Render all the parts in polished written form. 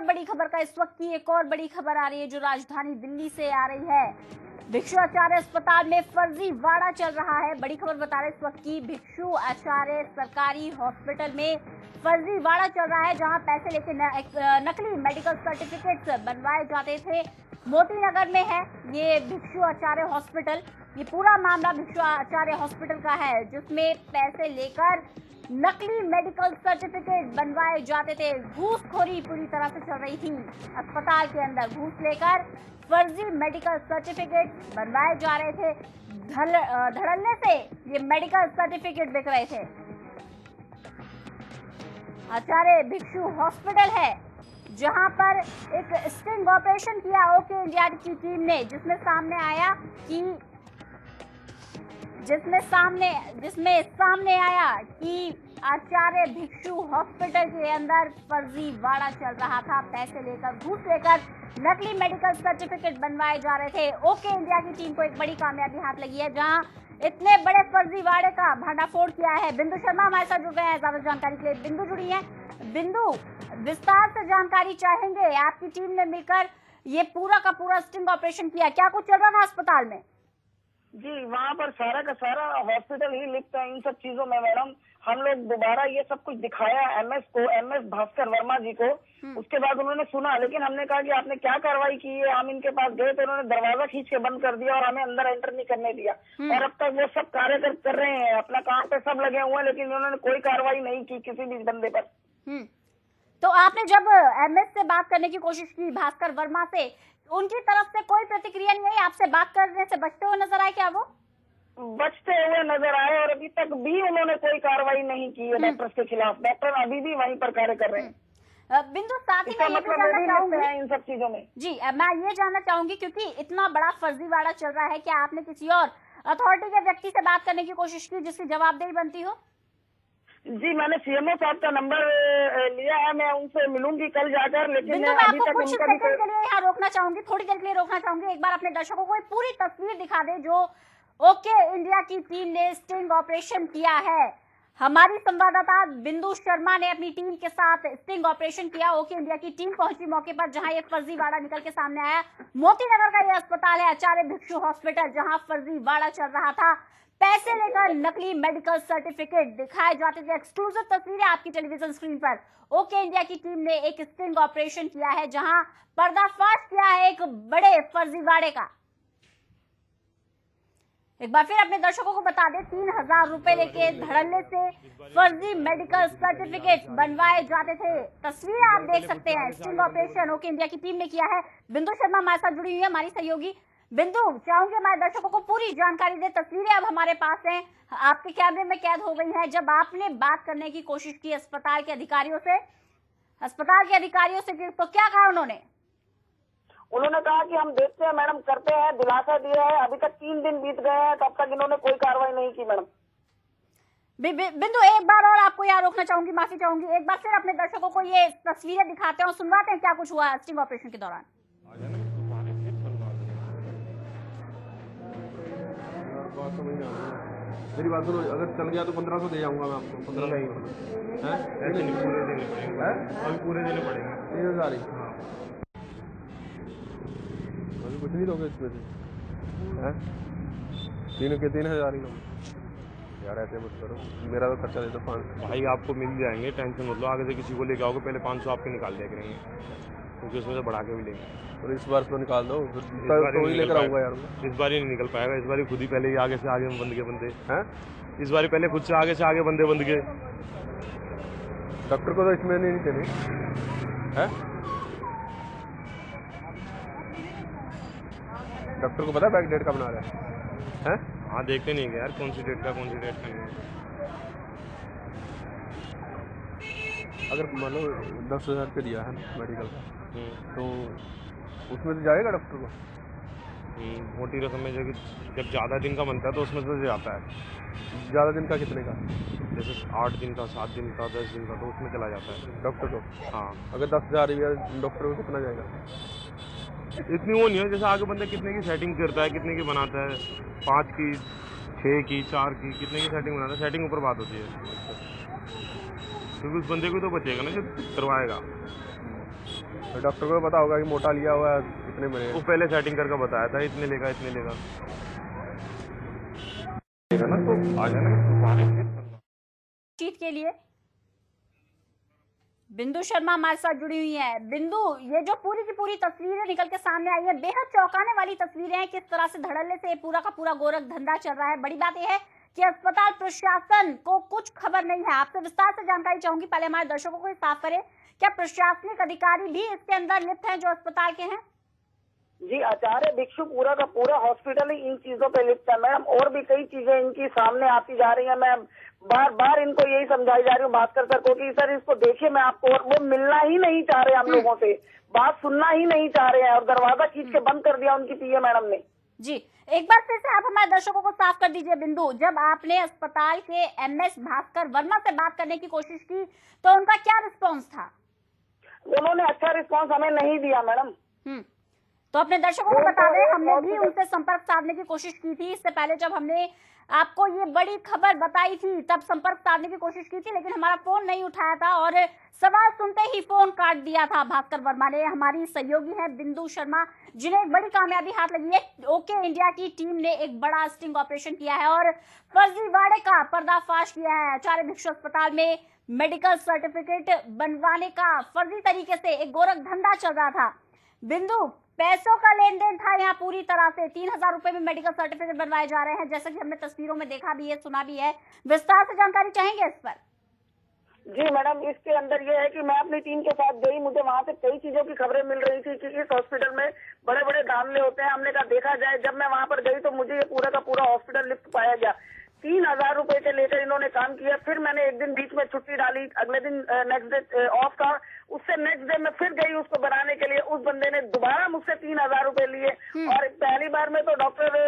बड़ी खबर का इस वक्त की एक और बड़ी खबर आ रही है जो राजधानी दिल्ली से आ रही है। भिक्षु आचार्य अस्पताल में फर्जी वाड़ा चल रहा है। बड़ी खबर बता रहे इस वक्त की, भिक्षु आचार्य सरकारी हॉस्पिटल में फर्जी वाड़ा चल रहा है, जहां पैसे लेके नकली मेडिकल सर्टिफिकेट्स बनवाए जाते थे। मोती नगर में है ये भिक्षु आचार्य हॉस्पिटल। ये पूरा मामला भिक्षु आचार्य हॉस्पिटल का है, जिसमें पैसे लेकर नकली मेडिकल सर्टिफिकेट बनवाए जाते थे। घूसखोरी पूरी तरह से चल रही थी। अस्पताल के अंदर घूस लेकर फर्जी मेडिकल सर्टिफिकेट बनवाए जा रहे थे। धड़ल्ले से ये मेडिकल सर्टिफिकेट बिक रहे थे। आचार्य भिक्षु हॉस्पिटल है जहां पर एक स्टिंग ऑपरेशन किया ओके इंडिया की टीम ने, जिसमें सामने आया कि आचार्य भिक्षु हॉस्पिटल के अंदर फर्जी वाड़ा चल रहा था। पैसे लेकर, घूस लेकर नकली मेडिकल सर्टिफिकेट बनवाए जा रहे थे। ओके इंडिया की टीम को एक बड़ी कामयाबी हाथ लगी है, जहां इतने बड़े फर्जी वाड़े का भंडाफोड़ किया है। बिंदु शर्मा हमारे साथ जुड़ गए हैं ज्यादा जानकारी के लिए। बिंदु जुड़ी है। बिंदु, विस्तार से जानकारी चाहेंगे। आपकी टीम ने मिलकर ये पूरा का पूरा स्टिंग ऑपरेशन किया, क्या कुछ चल रहा था अस्पताल में? जी, वहाँ पर सारा का सारा हॉस्पिटल ही लिखता है इन सब चीजों में मैडम। हम लोग दोबारा ये सब कुछ दिखाया एमएस भास्कर वर्मा जी को। उसके बाद उन्होंने सुना, लेकिन हमने कहा कि आपने क्या कार्रवाई की है। हम इनके पास गए तो उन्होंने दरवाजा खींच के बंद कर दिया और हमें अंदर एंटर नहीं करने दिया। और अब तक वो सब कार्य कर रहे हैं, अपना काम पे सब लगे हुए हैं, लेकिन उन्होंने कोई कार्रवाई नहीं की किसी भी बंदे पर। तो आपने जब एमएस से बात करने की कोशिश की, भास्कर वर्मा से, उनकी तरफ से कोई प्रतिक्रिया नहीं आई? आपसे बात करने से बचते हुए नजर आए क्या वो? बचते हुए नजर आए और अभी तक भी उन्होंने कोई कार्रवाई नहीं की है डॉक्टर्स के खिलाफ। डॉक्टर अभी भी वहीं पर कार्य कर रहे हैं। बिंदु, साथ ही मैं ये भी जानना चाहूंगी इन सब चीजों में। जी, मैं ये जानना चाहूंगी क्योंकि इतना बड़ा फर्जीवाड़ा चल रहा है, क्या आपने किसी और अथॉरिटी के व्यक्ति से बात करने की कोशिश की जिसकी जवाबदेही बनती हो? जी, मैंने सीएमओ साहब का नंबर लिया है, मैं उनसे मिलूंगी कल जाकर। लेकिन मैं आपको कुछ सेकंड के लिए यहाँ रोकना चाहूंगी, थोड़ी देर के लिए रोकना चाहूंगी। एक बार अपने दर्शकों को पूरी तस्वीर दिखा दे जो ओके इंडिया की टीम ने स्टिंग ऑपरेशन किया है। हमारी संवाददाता बिंदु शर्मा ने अपनी टीम के साथ स्टिंग ऑपरेशन किया। ओके इंडिया की टीम पहुंची मौके पर, जहां ये फर्जी वाड़ा निकल के सामने आया। मोती नगर का ये अस्पताल है, आचार्य भिक्षु हॉस्पिटल, जहां फर्जी वाड़ा चल रहा था। पैसे लेकर नकली मेडिकल सर्टिफिकेट दिखाए जाते थे। एक्सक्लूसिव तस्वीरें आपकी टेलीविजन स्क्रीन पर। ओके इंडिया की टीम ने एक स्टिंग ऑपरेशन किया है, जहां पर्दाफाश किया है एक बड़े फर्जीवाड़े का। एक बार फिर अपने दर्शकों को बता दें, 3000 रुपए लेके धड़ल्ले से फर्जी मेडिकल सर्टिफिकेट बनवाए जाते थे। तस्वीर आप देख सकते हैं। स्टिंग ऑपरेशन ओके इंडिया की टीम ने किया है। बिंदु शर्मा हमारे साथ जुड़ी हुई है, हमारी सहयोगी। बिंदु, चाहूंगी हमारे दर्शकों को पूरी जानकारी दे। तस्वीरें अब हमारे पास हैं, आपके कैमरे में कैद हो गई हैं। जब आपने बात करने की कोशिश की अस्पताल के अधिकारियों से तो क्या कहा उन्होंने? उन्होंने कहा कि हम देखते हैं मैडम, करते हैं, दिलासा दिया है। अभी तक 3 दिन बीत गए हैं, तब तक इन्होंने कोई कार्रवाई नहीं की मैडम। बिंदु, एक बार और आपको यहाँ रोकना चाहूंगी, माफी चाहूंगी। एक बार फिर अपने दर्शकों को ये तस्वीरें दिखाते हैं और सुनवाते हैं क्या कुछ हुआ स्टिंग ऑपरेशन के दौरान। मेरी बात सुनो, अगर चल गया तो 1500 दे जाऊंगा मैं आपको। 1500 पूरे देने पड़ेंगे। 3000 ही? अभी कुछ नहीं दोगे इसमें से? तीनों के 3000 ही लोगे यार। ऐसे मत करो, मेरा तो खर्चा देता 500। भाई आपको मिल जाएंगे, टेंशन मत लो। आगे से किसी को लेके आओगे पहले 500 आपके निकाल दिया करेंगे, क्योंकि उसमें से बढ़ा के भी लेंगे। और इस बार तो निकाल दो, तो ही लेकर आऊंगा यार। इस बार ही नहीं निकल पाएगा। इस बार ही खुद ही पहले ही आगे से आगे बंद के बंदे हैं। इस बार पहले खुद से आगे बंदे बंद के। डॉक्टर को तो इसमें नहीं देने है। डॉक्टर को पता बैक डेट का बना रहा है? हाँ, देखते नहीं है यार कौन सी डेट का कौन सी डेट का नहीं है। अगर मान लो 10,000 पे दिया है मेडिकल का, तो उसमें से जाएगा डॉक्टर को? मोटी रकम में जब ज़्यादा दिन का बनता है तो उसमें से जाता है। ज़्यादा दिन का कितने का? जैसे 8 दिन का, 7 दिन का, 10 दिन का, तो उसमें चला जाता है डॉक्टर को। हाँ, अगर 10,000 या डॉक्टर को कितना जाएगा? इतनी वो नहीं है। जैसे आगे बंदे कितने की सेटिंग करता है, कितने की बनाता है, 5 की, 6 की, 4 की, कितने की सेटिंग बनाता है, सेटिंग ऊपर बात होती है। क्योंकि उस बंदे को तो बचेगा ना जो करवाएगा। तो डॉक्टर को पता होगा कि मोटा लिया हुआ है इतने में। वो पहले सेटिंग करके बताया था इतने लेगा इतने लेगा ना, तो आ जाना चीट के लिए। बिंदु शर्मा हमारे साथ जुड़ी हुई है। बिंदु, ये जो पूरी की पूरी तस्वीरें निकल के सामने आई है, बेहद चौंकाने वाली तस्वीरें हैं। किस तरह से धड़ल्ले से पूरा का पूरा गोरख धंधा चल रहा है। बड़ी बात यह है कि अस्पताल प्रशासन को कुछ खबर नहीं है। आपसे विस्तार से जानकारी चाहूंगी। पहले हमारे दर्शकों को साफ करें, क्या प्रशासनिक अधिकारी भी इसके अंदर लिप्त हैं जो अस्पताल के हैं? जी, आचार्य भिक्षु पूरा का पूरा हॉस्पिटल ही इन चीजों पे लिप्त है मैम। और भी कई चीजें इनकी सामने आती जा रही है। मैं बार बार इनको यही समझाई जा रही हूँ भास्कर सर को कि सर इसको देखिए मैं आपको, और वो मिलना ही नहीं चाह रहे हम लोगों से, बात सुनना ही नहीं चाह रहे हैं और दरवाजा खींच के बंद कर दिया उनकी पीए मैडम ने। जी, एक बार फिर से आप हमारे दर्शकों को साफ कर दीजिए बिंदु, जब आपने अस्पताल के एमएस भास्कर वर्मा से बात करने की कोशिश की तो उनका क्या रिस्पॉन्स था? उन्होंने अच्छा रिस्पॉन्स हमें नहीं दिया मैडम। तो अपने दर्शकों को बता दें, हमने भी उनसे संपर्क साधने की कोशिश की थी। इससे पहले जब हमने आपको ये बड़ी खबर बताई थी तब संपर्क साधने की कोशिश की थी, लेकिन हमारा फोन नहीं उठाया था और सवाल सुनते ही फोन काट दिया था भास्कर वर्मा ने। हमारी सहयोगी है बिंदु शर्मा, जिन्हें एक बड़ी कामयाबी हाथ लगी है। ओके इंडिया की टीम ने एक बड़ा स्टिंग ऑपरेशन किया है और फर्जीवाड़े का पर्दाफाश किया है। आचार्य भिक्षु अस्पताल में मेडिकल सर्टिफिकेट बनवाने का फर्जी तरीके से एक गोरख धंधा चल रहा था। बिंदु, पैसों का लेन देन था यहाँ पूरी तरह से। 3000 रुपए में मेडिकल सर्टिफिकेट बनवाए जा रहे हैं, जैसा कि हमने तस्वीरों में देखा भी है, सुना भी है। विस्तार से जानकारी चाहेंगे इस पर? जी मैडम, इसके अंदर ये है कि मैं अपनी टीम के साथ गई, मुझे वहाँ से कई चीजों की खबरें मिल रही थी कि इस हॉस्पिटल में बड़े बड़े दामले होते हैं। हमने कहा देखा जाए। जब मैं वहाँ पर गई तो मुझे ये पूरा का पूरा हॉस्पिटल लिफ्ट पाया गया। 3000 रुपए के लेकर इन्होंने काम किया। फिर मैंने एक दिन बीच में छुट्टी डाली, अगले दिन नेक्स्ट डे ऑफ था। उससे नेक्स्ट डे मैं फिर गई उसको बनाने के लिए। उस बंदे ने दोबारा मुझसे 3000 रुपए लिए। और पहली बार में तो डॉक्टर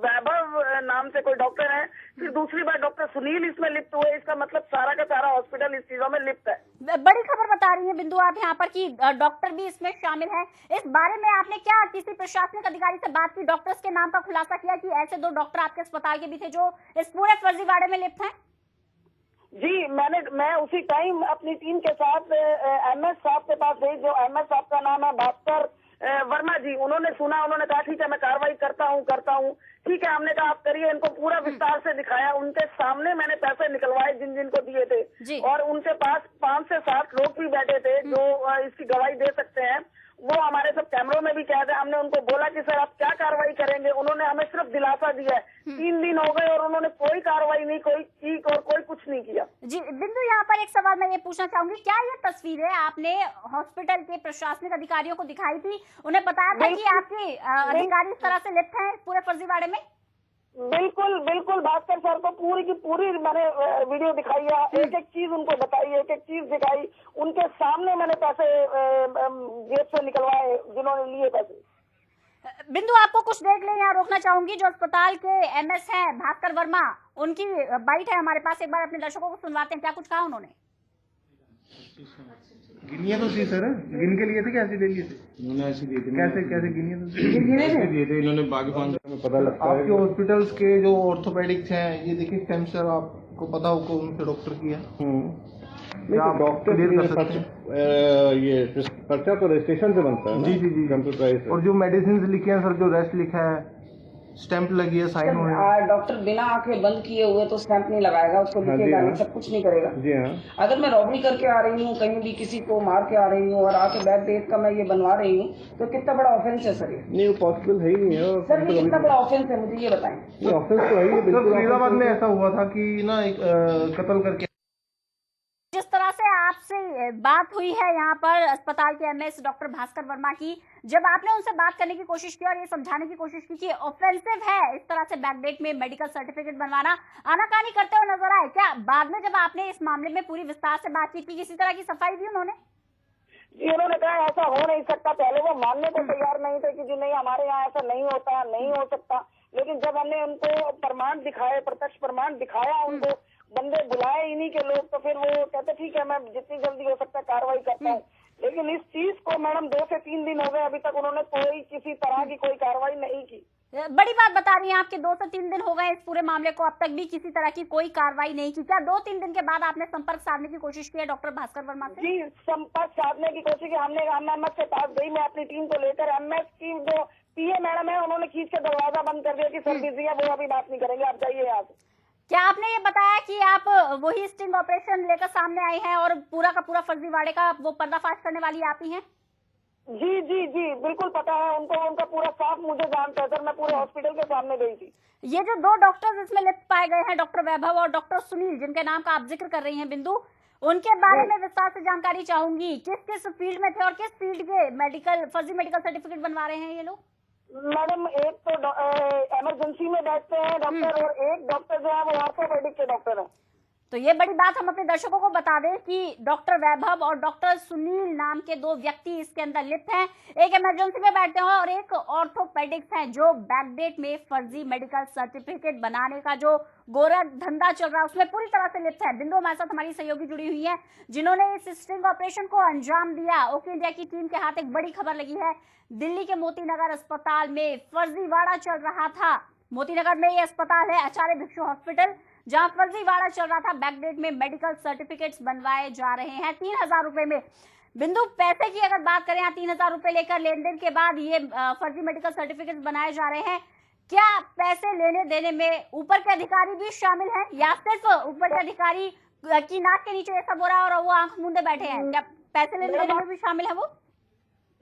वैभव नाम से कोई डॉक्टर है, फिर दूसरी बार डॉक्टर सुनील इसमें लिप्त हुए। इसका मतलब सारा का सारा हॉस्पिटल इस चीजों में लिप्त है। बड़ी खबर बता रही है बिंदु आप यहाँ पर कि डॉक्टर भी इसमें शामिल है। इस बारे में आपने क्या किसी प्रशासनिक अधिकारी से बात की? डॉक्टर्स के नाम का खुलासा किया कि ऐसे 2 डॉक्टर आपके अस्पताल के भी थे जो इस पूरे फर्जीवाड़े में लिप्त हैं? जी, मैं उसी टाइम अपनी टीम के साथ एमएस साहब के पास गई। जो एमएस साहब का नाम है भास्कर वर्मा जी। उन्होंने सुना, उन्होंने कहा ठीक है मैं कार्रवाई करता हूँ। ठीक है, हमने कहा आप करिए। इनको पूरा विस्तार से दिखाया। उनके सामने मैंने पैसे निकलवाए जिन जिनको दिए थे। और उनके पास 5 से 7 लोग भी बैठे थे जो इसकी गवाही दे सकते हैं। वो हमारे सब कैमरों में भी कैद है। हमने उनको बोला कि सर आप क्या कार्रवाई करेंगे? उन्होंने हमें सिर्फ दिलासा दिया है। 3 दिन हो गए और उन्होंने कोई कार्रवाई नहीं, कोई चीख और कोई कुछ नहीं किया। जी बिंदु, यहाँ पर एक सवाल मैं ये पूछना चाहूंगी, क्या ये तस्वीरें आपने हॉस्पिटल के प्रशासनिक अधिकारियों को दिखाई थी? उन्हें बताया था कि आपके अधिकारी इस तरह से लिप्त हैं पूरे फर्जीवाड़े में? बिल्कुल बिल्कुल, भास्कर सर को पूरी की पूरी मैंने वीडियो दिखाई है। एक एक चीज उनको बताई, एक एक चीज दिखाई। उनके सामने मैंने पैसे जेब से निकलवाए जिन्होंने लिए पैसे। बिंदु, आपको कुछ देर के लिए यहाँ रोकना चाहूंगी। जो अस्पताल के एमएस हैं भास्कर वर्मा, उनकी बाइट है हमारे पास, एक बार अपने दर्शकों को सुनवाते हैं क्या कुछ कहा उन्होंने। गिनिए तो सही सर, गिन के लिए थे कैसे दे लिए थे? उन्होंने ऐसे दिए थे। कैसे गिनिए तो ऐसे दिए थे इन्होंने। बाकी 5 में पता लगता है। आपके हॉस्पिटल्स के जो ऑर्थोपेडिक्स हैं, ये देखिए स्टेम सर, आपको पता हो कौन से डॉक्टर की है? डॉक्टर ये पर्चा तो रजिस्ट्रेशन से बनता है। जी कंप्यूटराइज। और जो मेडिसिन लिखे हैं सर, जो रेस्ट लिखा है, स्टैंप लगी है, साइन हुए हैं। डॉक्टर बिना आंखें बंद किए हुए तो स्टैंप नहीं लगाएगा, उसको लिखेगा नहीं, सब कुछ नहीं करेगा। जी हाँ। अगर मैं रॉबरी करके आ रही हूँ, कहीं भी किसी को मार के आ रही हूँ और आके बैक डेट का मैं ये बनवा रही हूँ, तो कितना बड़ा ऑफेंस है सर ये? नहीं, वो पॉसिबल है ही नहीं है। सर ये कितना बड़ा ऑफेंस है, मुझे ये बताएं। ऑफेंस तो है ही। फरीदाबाद में ऐसा हुआ था कि ना एक कत्ल करके। जिस तरह से आपसे बात हुई है यहाँ पर अस्पताल के एमएस डॉक्टर भास्कर वर्मा की, जब आपने उनसे बात करने की कोशिश की और ये समझाने की कोशिश की कि ऑफेंसिव है इस तरह से बैकडेट में मेडिकल सर्टिफिकेट बनवाना, आनाकानी करते हुए नजर आए, क्या बाद में जब आपने इस मामले में पूरी विस्तार से बातचीत की, किसी तरह की सफाई दी उन्होंने? जी, उन्होंने कहा ऐसा हो नहीं सकता। पहले वो मानने को तैयार नहीं थे कि जी नहीं हमारे यहाँ ऐसा नहीं होता, नहीं हो सकता। लेकिन जब हमने उनको प्रमाण दिखाए, प्रत्यक्ष प्रमाण दिखाया, उनको बंदे बुलाए इन्हीं के लोग, तो फिर वो कहते ठीक है मैं जितनी जल्दी हो सकता है कार्रवाई करता हूँ। लेकिन इस चीज को मैडम 2 से 3 दिन हो गए, अभी तक उन्होंने कोई किसी तरह की कोई कार्रवाई नहीं की। बड़ी बात बता रही हैं आपके 2 से 3 दिन हो गए इस पूरे मामले को, अब तक भी किसी तरह की कोई कार्रवाई नहीं की। क्या 2-3 दिन के बाद आपने संपर्क साधने की कोशिश की है डॉक्टर भास्कर वर्मा से? जी, संपर्क साधने की कोशिश की हमने। एमएस के पास गई मैं अपनी टीम को लेकर। एमएस की जो पीए मैडम है उन्होंने खींच के दरवाजा बंद कर दिया कि सर बिजी है, वो अभी बात नहीं करेंगे, आप जाइए यहाँ से। क्या आपने ये बताया कि आप वही स्टिंग ऑपरेशन लेकर सामने आई हैं और पूरा का पूरा फर्जीवाड़े का वो पर्दाफाश करने वाली आप ही हैं? जी जी जी, बिल्कुल पता है उनको, उनका पूरा स्टाफ मुझे जानता है सर। मैं पूरे हॉस्पिटल के सामने गई थी। ये जो 2 डॉक्टर्स इसमें लिप्त पाए गए हैं, डॉक्टर वैभव और डॉक्टर सुनील, जिनके नाम का आप जिक्र कर रही हैं बिंदु, उनके बारे में विस्तार से जानकारी चाहूंगी। किस किस फील्ड में थे और किस फील्ड के फर्जी मेडिकल सर्टिफिकेट बनवा रहे हैं ये लोग? मैडम एक तो इमरजेंसी में बैठते हैं डॉक्टर, और एक डॉक्टर जो है वो ऑर्थोपेडिक के डॉक्टर है। तो ये बड़ी बात हम अपने दर्शकों को बता दें कि डॉक्टर वैभव और डॉक्टर सुनील नाम के 2 व्यक्ति इसके अंदर लिप्त हैं। एक इमरजेंसी में बैठते हैं और एक ऑर्थोपेडिक्स हैं, जो बैकडेट में फर्जी मेडिकल सर्टिफिकेट बनाने का जो गोरा धंधा चल रहा है उसमें पूरी तरह से लिप्त है। बिंदु हमारे साथ हमारी सहयोगी जुड़ी हुई है, जिन्होंने इस स्टिंग ऑपरेशन को अंजाम दिया। ओके इंडिया की टीम के हाथ एक बड़ी खबर लगी है। दिल्ली के मोतीनगर अस्पताल में फर्जीवाड़ा चल रहा था। मोतीनगर में ये अस्पताल है आचार्य भिक्षु हॉस्पिटल, जहां फर्जीवाड़ा चल रहा था। बैकडेट में मेडिकल सर्टिफिकेट्स बनवाए जा रहे हैं 3000 रुपए में। बिंदु, पैसे की अगर बात करें, 3000 रुपए लेकर लेन देन के बाद ये फर्जी मेडिकल सर्टिफिकेट्स बनाए जा रहे हैं। क्या पैसे लेने देने में ऊपर के अधिकारी भी शामिल हैं या सिर्फ ऊपर के अधिकारी की नाक के नीचे ये सब हो रहा है और वो आंख मूंदे बैठे हैं? क्या पैसे लेने देने में भी शामिल है वो?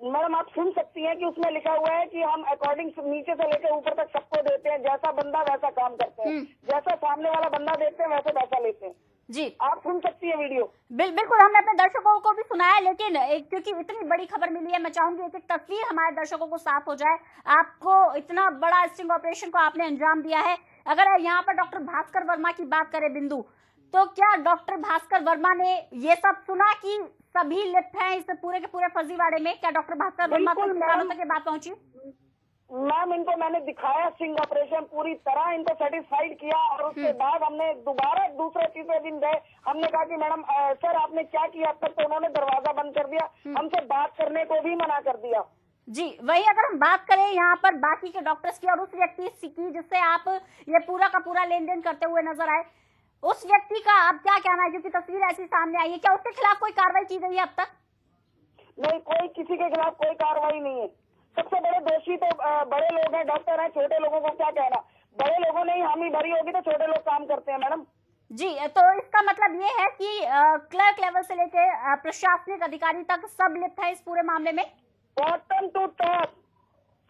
मैडम आप सुन सकती हैं कि उसमें लिखा हुआ है कि हम अकॉर्डिंग नीचे से लेकर ऊपर तक सबको देते हैं, जैसा बंदा वैसा काम करते हैं, जैसा सामने वाला बंदा देते हैं वैसे पैसा लेते हैं। जी, आप सुन सकती है वीडियो। बिल्कुल, हमने अपने दर्शकों को भी सुनाया, लेकिन क्योंकि इतनी बड़ी खबर मिली है, मैं चाहूंगी एक तस्वीर हमारे दर्शकों को साफ हो जाए। आपको इतना बड़ा स्टिंग ऑपरेशन को आपने अंजाम दिया है। अगर यहाँ पर डॉक्टर भास्कर वर्मा की बात करें बिंदु, तो क्या डॉक्टर भास्कर वर्मा ने ये सब सुना कि सभी लिप्त हैं इस पूरे के पूरे फर्जीवाड़े में? क्या डॉक्टर भास्कर वर्मा को कानों तक ये बात पहुंची? मैम इनको मैंने दिखाया स्टिंग ऑपरेशन, पूरी तरह इनको सेटिस्फाइड किया, और उसके बाद हमने दोबारा दूसरे तीसरे दिन गए। हमने कहा कि मैडम सर आपने क्या किया अब तक? तो उन्होंने दरवाजा बंद कर दिया, हमसे बात करने को भी मना कर दिया। जी, वही अगर हम बात करें यहाँ पर बाकी के डॉक्टर्स की और उस व्यक्ति की जिससे आप ये पूरा का पूरा लेन देन करते हुए नजर आए, उस व्यक्ति का आप क्या कहना है? क्योंकि तस्वीर ऐसी सामने आई है, क्या उसके खिलाफ कोई कार्रवाई की गई है अब तक? नहीं, कोई किसी के खिलाफ कोई कार्रवाई नहीं है। सबसे बड़े दोषी तो बड़े लोग हैं, डॉक्टर हैं। छोटे लोगों को क्या कहना? बड़े लोगों ने ही हामी भरी होगी तो छोटे लोग काम करते हैं मैडम। जी, तो इसका मतलब ये है कि क्लर्क लेवल से लेके प्रशासनिक अधिकारी तक सब लिप्त है इस पूरे मामले में? बॉटम टू टॉप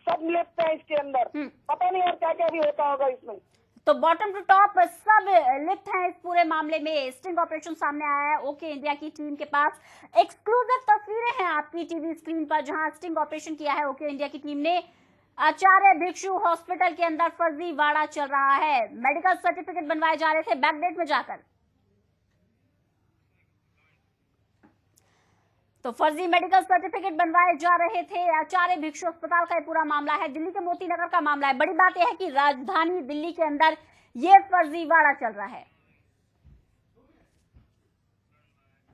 सब लिप्त है इसके अंदर। पता नहीं और क्या क्या भी होता होगा इसमें। तो बॉटम टू टॉप सब लिप्त हैं इस पूरे मामले में। स्टिंग ऑपरेशन सामने आया है ओके इंडिया की टीम के पास। एक्सक्लूसिव तस्वीरें हैं आपकी टीवी स्क्रीन पर, जहां स्टिंग ऑपरेशन किया है ओके इंडिया की टीम ने। आचार्य भिक्षु हॉस्पिटल के अंदर फर्जीवाड़ा चल रहा है, मेडिकल सर्टिफिकेट बनवाए जा रहे थे बैकडेट में जाकर। तो फर्जी मेडिकल सर्टिफिकेट बनवाए जा रहे थे। आचार्य भिक्षु अस्पताल का ये पूरा मामला है, दिल्ली के मोतीनगर का मामला है। बड़ी बात यह है कि राजधानी दिल्ली के अंदर ये फर्जीवाड़ा चल रहा है।